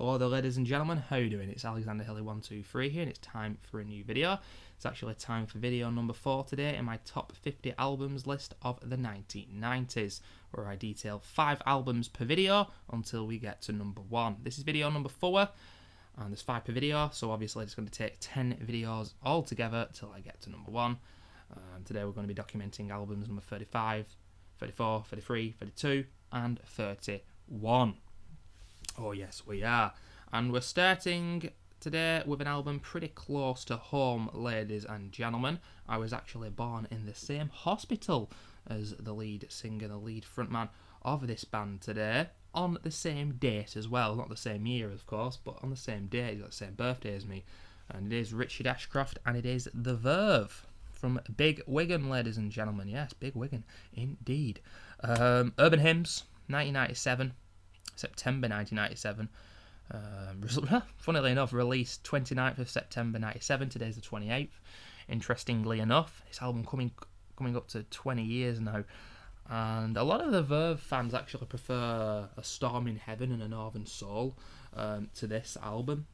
Hello there, ladies and gentlemen, how you doing? It's Alexander Hilly123 here, and it's time for a new video. It's actually time for video number 4 today in my top 50 albums list of the 1990s, where I detail 5 albums per video until we get to number 1. This is video number 4, and there's 5 per video, so obviously it's going to take 10 videos altogether till I get to number 1. Today we're going to be documenting albums number 35, 34, 33, 32, and 31. Oh yes, we are. And we're starting today with an album pretty close to home, ladies and gentlemen. I was actually born in the same hospital as the lead singer, the lead frontman of this band today, on the same date as well. Not the same year, of course, but on the same day. He's got the same birthday as me. And it is Richard Ashcroft, and it is The Verve from Big Wigan, ladies and gentlemen. Yes, Big Wigan, indeed. Urban Hymns, 1997. September 1997. Funnily enough, released 29th of September 97. Today's the 28th. Interestingly enough, this album coming up to 20 years now. And a lot of the Verve fans actually prefer A Storm in Heaven and A Northern Soul to this album.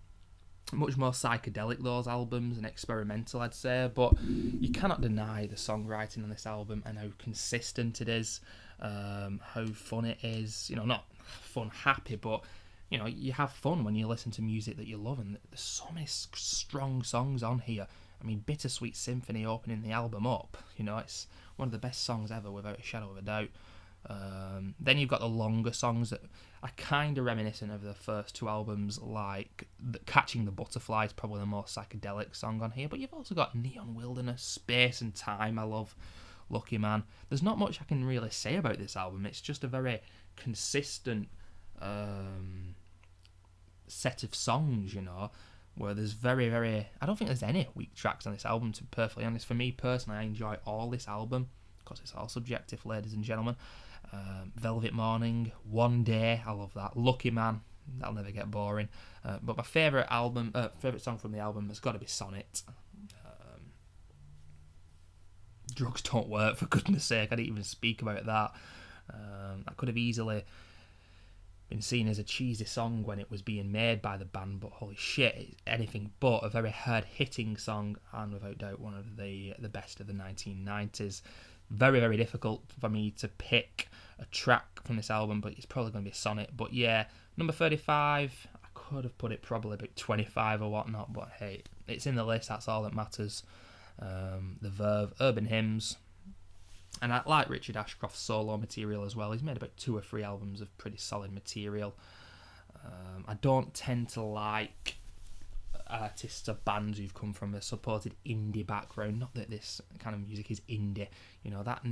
Much more psychedelic, those albums, and experimental, I'd say. But you cannot deny the songwriting on this album and how consistent it is, how fun it is. You know, not fun, happy, but you know, you have fun when you listen to music that you love, and there's so many strong songs on here. I mean, Bittersweet Symphony opening the album up, you know, it's one of the best songs ever without a shadow of a doubt. Then you've got the longer songs that are kind of reminiscent of the first 2 albums, like Catching the Butterfly is probably the most psychedelic song on here, but you've also got Neon Wilderness, Space and Time. I love Lucky Man. There's not much I can really say about this album. It's just a very consistent set of songs, you know, where there's very, I don't think there's any weak tracks on this album, to be perfectly honest. For me personally, I enjoy all this album, because it's all subjective, ladies and gentlemen. Velvet Morning, One Day, I love that. Lucky Man, that'll never get boring. But my favourite song from the album has got to be Sonnet. Drugs Don't Work, for goodness sake, I didn't even speak about that. That could have easily been seen as a cheesy song when it was being made by the band, but holy shit, it's anything but a very hard-hitting song, and without doubt one of the best of the 1990s. Very, very difficult for me to pick a track from this album, but it's probably going to be Sonnet. But yeah, number 35, I could have put it probably about 25 or whatnot, but hey, it's in the list, that's all that matters. The Verve, Urban Hymns. And I like Richard Ashcroft's solo material as well. He's made about 2 or 3 albums of pretty solid material. I don't tend to like artists or bands who've come from a supported indie background. Not that this kind of music is indie. You know, that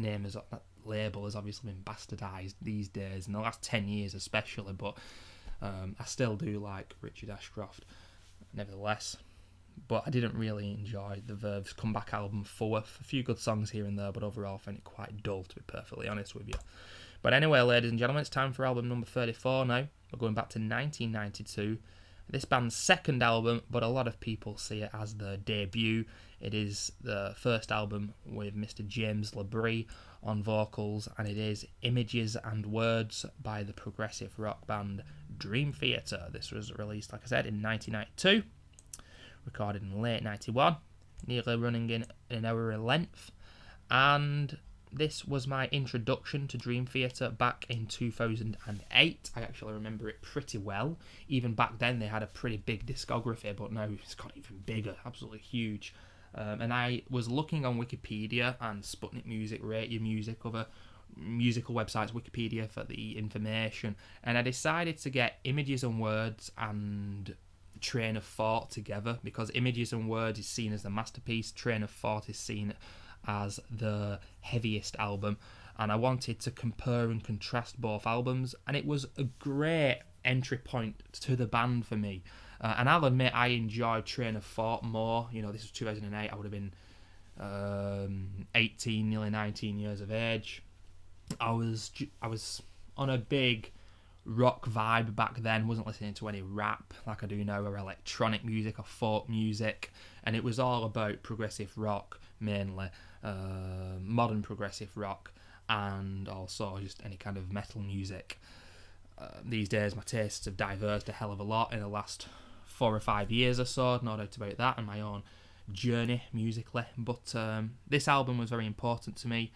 label has obviously been bastardised these days, in the last 10 years especially, but I still do like Richard Ashcroft, nevertheless. But I didn't really enjoy the Verve's comeback album Fourth. A few good songs here and there, but overall I found it quite dull, to be perfectly honest with you. But anyway, ladies and gentlemen, it's time for album number 34 now. We're going back to 1992. This band's second album, but a lot of people see it as their debut. It is the first album with Mr. James LaBrie on vocals, and it is Images and Words by the progressive rock band Dream Theater. This was released, like I said, in 1992. Recorded in late 91, nearly running in an hour in length, and this was my introduction to Dream Theater back in 2008. I actually remember it pretty well. Even back then they had a pretty big discography, but now it's got even bigger, absolutely huge. And I was looking on Wikipedia and Sputnik Music, Rate Your Music, other musical websites, Wikipedia for the information, and I decided to get Images and Words and Train of Thought together, because Images and Words is seen as the masterpiece, Train of Thought is seen as the heaviest album, and I wanted to compare and contrast both albums, and it was a great entry point to the band for me. And I'll admit I enjoyed Train of Thought more. You know, this was 2008, I would have been 18, nearly 19 years of age. I was on a big rock vibe back then, wasn't listening to any rap like I do now, or electronic music or folk music, and it was all about progressive rock mainly, modern progressive rock, and also just any kind of metal music. these days my tastes have diverged a hell of a lot in the last 4 or 5 years or so, no doubt about that, and my own journey musically. But this album was very important to me,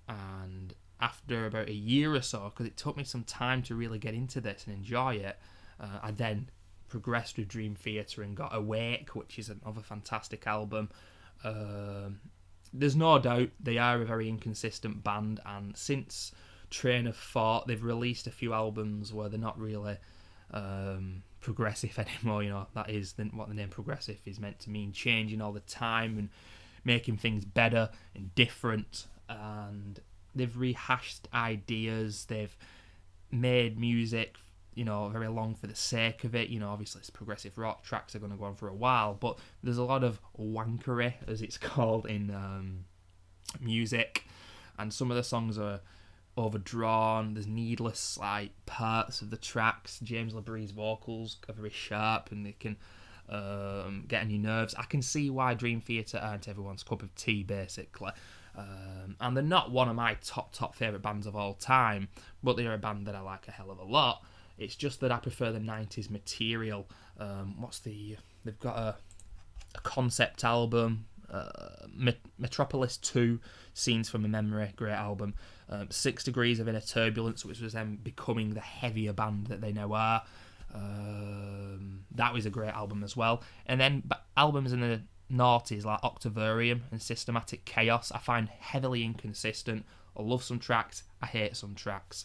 and after about a year or so, because it took me some time to really get into this and enjoy it, I then progressed with Dream Theater and got Awake, which is another fantastic album. There's no doubt they are a very inconsistent band, and since Train of Thought, they've released a few albums where they're not really progressive anymore. You know, that is what the name progressive is meant to mean, changing all the time and making things better and different. And they've rehashed ideas, they've made music, you know, very long for the sake of it. You know, obviously it's progressive rock, tracks are going to go on for a while, but there's a lot of wankery, as it's called in music, and some of the songs are overdrawn. There's needless like parts of the tracks. James LaBrie's vocals are very sharp and they can get on your nerves. I can see why Dream Theater aren't everyone's cup of tea, basically. And they're not one of my top favourite bands of all time, but they're a band that I like a hell of a lot. It's just that I prefer the 90s material. They've got a concept album, Metropolis 2, Scenes from a Memory, great album. 6 Degrees of Inner Turbulence, which was them becoming the heavier band that they now are. That was a great album as well. And then albums in the noughties like Octavarium and Systematic Chaos I find heavily inconsistent. I love some tracks, I hate some tracks.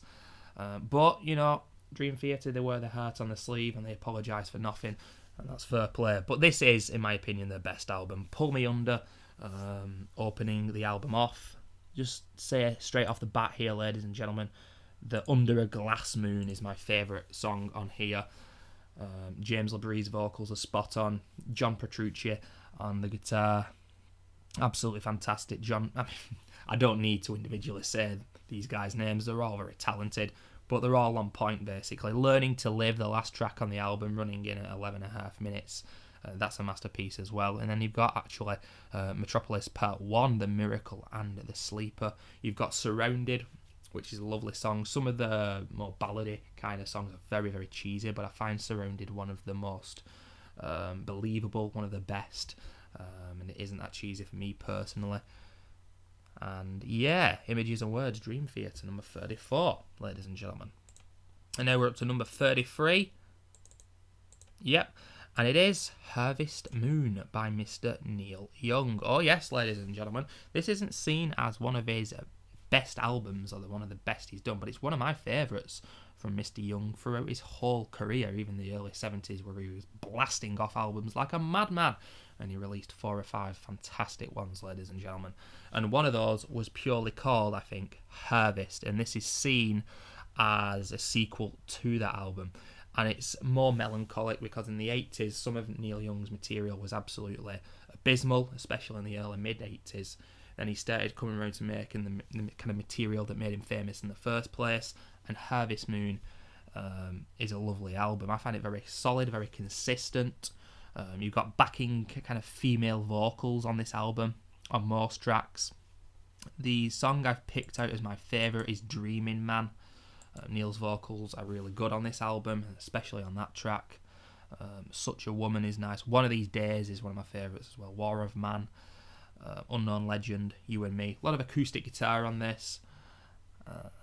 But, you know, Dream Theater, they wear their heart on their sleeve and they apologise for nothing, and that's fair play. But this is, in my opinion, their best album. Pull Me Under, opening the album off. Just say straight off the bat here, ladies and gentlemen, the Under a Glass Moon is my favourite song on here. James LaBrie's vocals are spot on. John Petrucci on the guitar, absolutely fantastic. I don't need to individually say these guys' names, they're all very talented, but they're all on point basically. Learning to Live, the last track on the album, running in at 11.5 minutes, that's a masterpiece as well. And then you've got actually Metropolis Part 1, The Miracle and The Sleeper. You've got Surrounded, which is a lovely song. Some of the more ballady kind of songs are very, very cheesy, but I find Surrounded one of the most believable, one of the best, and it isn't that cheesy for me personally. And yeah, Images and Words, Dream Theater, number 34, ladies and gentlemen. And now we're up to number 33. Yep, and it is Harvest Moon by Mr. Neil Young. Oh yes, ladies and gentlemen, this isn't seen as one of his best albums or one of the best he's done, but it's one of my favourites from Mr. Young throughout his whole career, even the early 70s, where he was blasting off albums like a madman, and he released 4 or 5 fantastic ones, ladies and gentlemen. And one of those was purely called, I think, Harvest, and this is seen as a sequel to that album. And it's more melancholic because in the 80s, some of Neil Young's material was absolutely abysmal, especially in the early mid-80s. Then he started coming around to making the kind of material that made him famous in the first place. And Harvest Moon is a lovely album. I find it very solid, very consistent. You've got backing kind of female vocals on this album, on most tracks. The song I've picked out as my favourite is Dreaming Man. Neil's vocals are really good on this album, especially on that track. Such a Woman is nice. One of These Days is one of my favourites as well. War of Man, Unknown Legend, You and Me. A lot of acoustic guitar on this.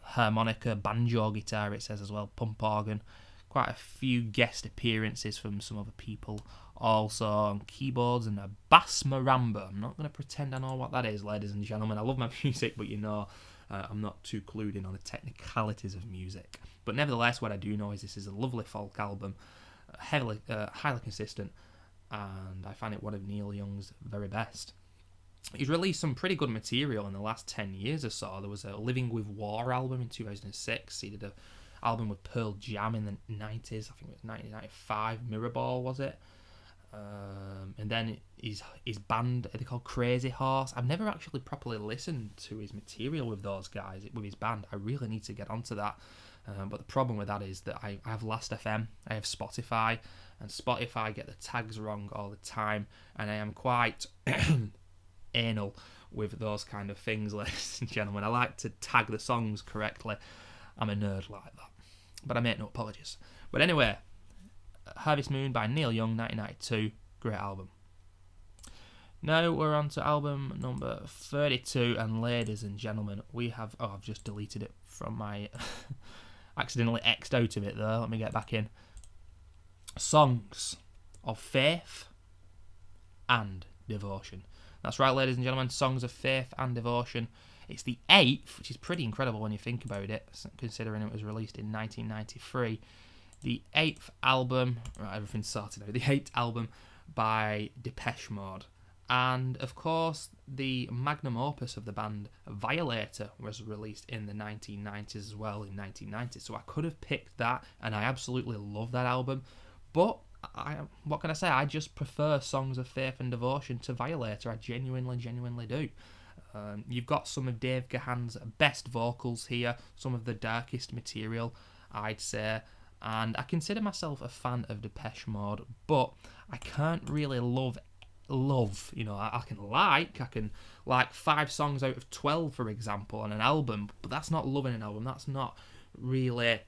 Harmonica, banjo guitar it says as well, pump organ. Quite a few guest appearances from some other people. Also on keyboards and a bass marimba. I'm not going to pretend I know what that is, ladies and gentlemen. I love my music, but you know, I'm not too clued in on the technicalities of music. But nevertheless, what I do know is this is a lovely folk album, highly consistent, and I find it one of Neil Young's very best. He's released some pretty good material in the last 10 years or so. There was a Living with War album in 2006. He did an album with Pearl Jam in the 90s. I think it was 1995. Mirrorball, was it? And then his band, they called Crazy Horse. I've never actually properly listened to his material with those guys, with his band. I really need to get onto that. But the problem with that is that I have Last.fm, I have Spotify, and Spotify get the tags wrong all the time, and I am quite anal with those kind of things, ladies and gentlemen. I like to tag the songs correctly. I'm a nerd like that. but I make no apologies. But anyway, Harvest Moon by Neil Young, 1992, great album. Now we're on to album number 32, and ladies and gentlemen, we have... Oh, I've just deleted it from my... accidentally X'd out of it there. Let me get back in. Songs of Faith and Devotion. That's right, ladies and gentlemen, Songs of Faith and Devotion. It's the 8th, which is pretty incredible when you think about it, considering it was released in 1993. The 8th album... Right, everything's sorted out. The 8th album by Depeche Mode. And, of course, the magnum opus of the band, Violator, was released in the 1990s as well, in 1990. So I could have picked that, and I absolutely love that album. But, what can I say? I just prefer Songs of Faith and Devotion to Violator. I genuinely do. You've got some of Dave Gahan's best vocals here, some of the darkest material, I'd say. And I consider myself a fan of Depeche Mode, but I can't really love, you know, I can like 5 songs out of 12, for example, on an album, but that's not loving an album. That's not really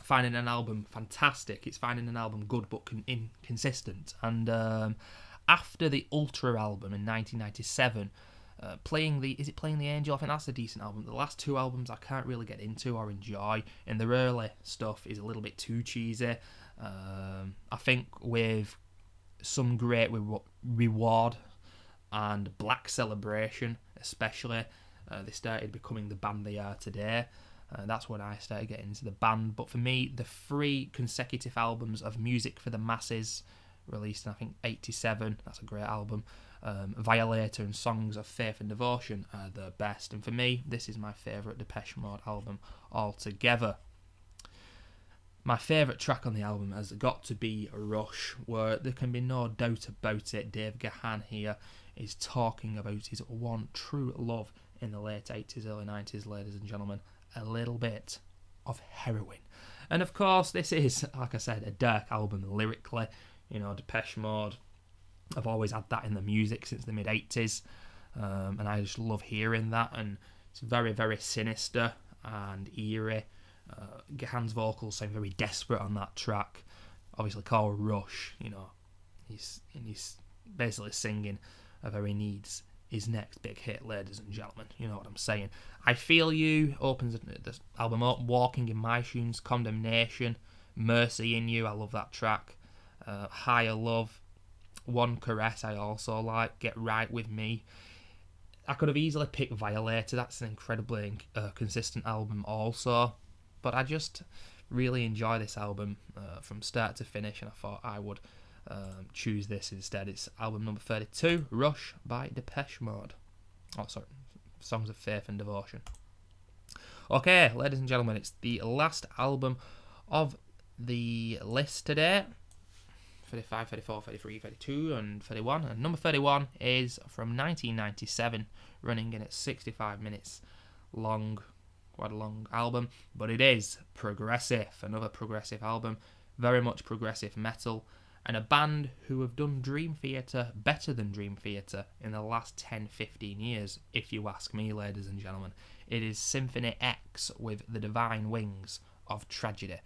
finding an album fantastic. It's finding an album good but inconsistent. And after the Ultra album in 1997, Playing the Angel, I think that's a decent album. The last 2 albums I can't really get into or enjoy, and the early stuff is a little bit too cheesy. I think with Some Great Reward and Black Celebration especially, they started becoming the band they are today. That's when I started getting into the band. But for me, the 3 consecutive albums of Music for the Masses, released in I think 87, that's a great album, Violator and Songs of Faith and Devotion are the best. And for me, this is my favourite Depeche Mode album altogether. My favourite track on the album has got to be Rush, where there can be no doubt about it. Dave Gahan here is talking about his one true love in the late 80s, early 90s, ladies and gentlemen. A little bit of heroin. And of course, this is, like I said, a dark album lyrically. You know, Depeche Mode, I've always had that in the music since the mid-80s. And I just love hearing that. And it's very, very sinister and eerie. Gahan's vocals sound very desperate on that track, obviously called Rush. You know, he's basically singing of how he needs his next big hit, ladies and gentlemen. You know what I'm saying. I Feel You opens the album up. Walking in My Shoes, Condemnation, Mercy in You, I love that track. Higher Love, One Caress I also like, Get Right With Me. I could have easily picked Violator. That's an incredibly consistent album also. But I just really enjoy this album from start to finish, and I thought I would choose this instead. It's album number 32, Rush by Depeche Mode. Oh, sorry, Songs of Faith and Devotion. Okay, ladies and gentlemen, it's the last album of the list today. 35, 34, 33, 32, and 31. And number 31 is from 1997, running in at 65 minutes long. Quite a long album, but it is progressive. Another progressive album, very much progressive metal, and a band who have done Dream Theater better than Dream Theater in the last 10-15 years, if you ask me, ladies and gentlemen. It is Symphony X with The Divine Wings of Tragedy.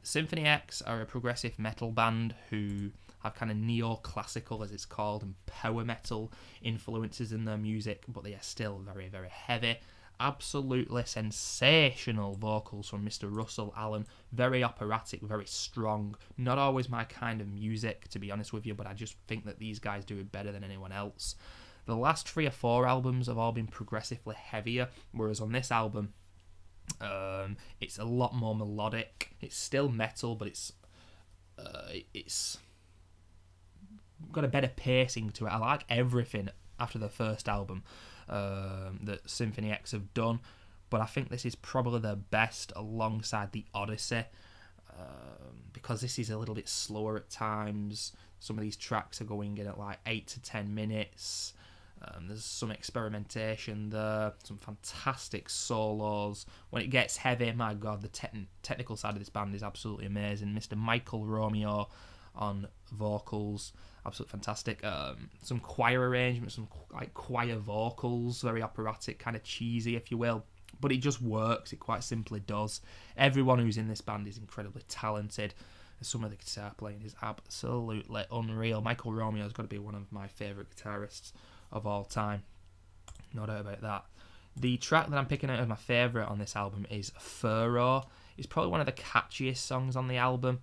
Symphony X are a progressive metal band who have kind of neoclassical, as it's called, and power metal influences in their music, but they are still very, very heavy. Absolutely sensational vocals from Mr. Russell Allen. Very operatic, very strong. Not always my kind of music, to be honest with you, but I just think that these guys do it better than anyone else. The last 3 or 4 albums have all been progressively heavier, whereas on this album, it's a lot more melodic. It's still metal, but it's got a better pacing to it. I like everything after the first album that Symphony X have done, but I think this is probably their best alongside the Odyssey, because this is a little bit slower at times. Some of these tracks are going in at like 8 to 10 minutes. There's some experimentation there, some fantastic solos. When it gets heavy, my god, the technical side of this band is absolutely amazing. Mr. Michael Romeo on vocals, absolutely fantastic. Some choir arrangements, some like choir vocals, very operatic, kind of cheesy, if you will. but it just works. It quite simply does. Everyone who's in this band is incredibly talented. Some of the guitar playing is absolutely unreal. Michael Romeo has got to be one of my favourite guitarists of all time. No doubt about that. The track that I'm picking out as my favourite on this album is Furrow. It's probably one of the catchiest songs on the album,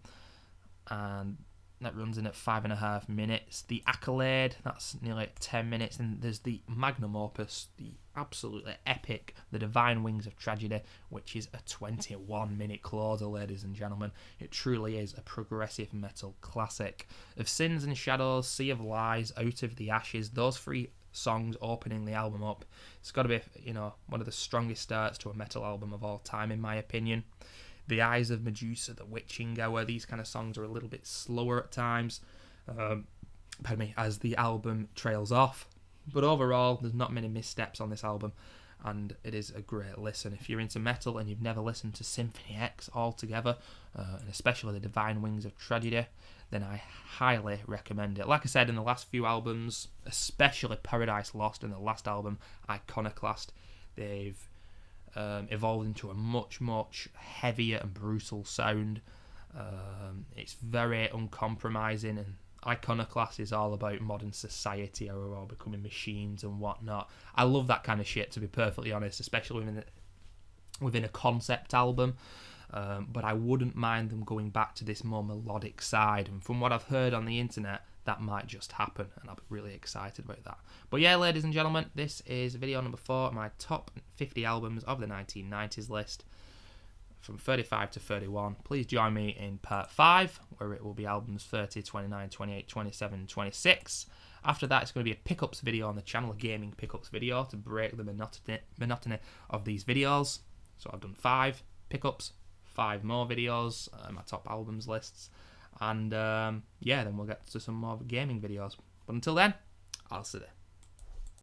and that runs in at 5.5 minutes. The Accolade, that's nearly 10 minutes. And there's the magnum opus, the absolutely epic, The Divine Wings of Tragedy, which is a 21-minute closer, ladies and gentlemen. It truly is a progressive metal classic. Of Sins and Shadows, Sea of Lies, Out of the Ashes, those three songs opening the album up, it's got to be, one of the strongest starts to a metal album of all time, in my opinion. The Eyes of Medusa, The Witching Hour, these kind of songs are a little bit slower at times, as the album trails off. But overall, there's not many missteps on this album, and it is a great listen. If you're into metal and you've never listened to Symphony X altogether, and especially The Divine Wings of Tragedy, then I highly recommend it. Like I said, in the last few albums, especially Paradise Lost and the last album, Iconoclast, they've evolved into a much, much heavier and brutal sound. It's very uncompromising, and Iconoclast is all about modern society, how we're all becoming machines and whatnot. I love that kind of shit, to be perfectly honest, especially within a concept album. But I wouldn't mind them going back to this more melodic side, and from what I've heard on the internet, that might just happen, and I'll be really excited about that. But yeah, ladies and gentlemen, this is video number 4, my top 50 albums of the 1990s list, from 35 to 31. Please join me in part 5, where it will be albums 30, 29, 28, 27, 26. After that, it's going to be a pickups video on the channel, a gaming pickups video, to break the monotony of these videos. So I've done 5 pickups, 5 more videos, my top albums lists, and then we'll get to some more gaming videos. But until then, I'll see you.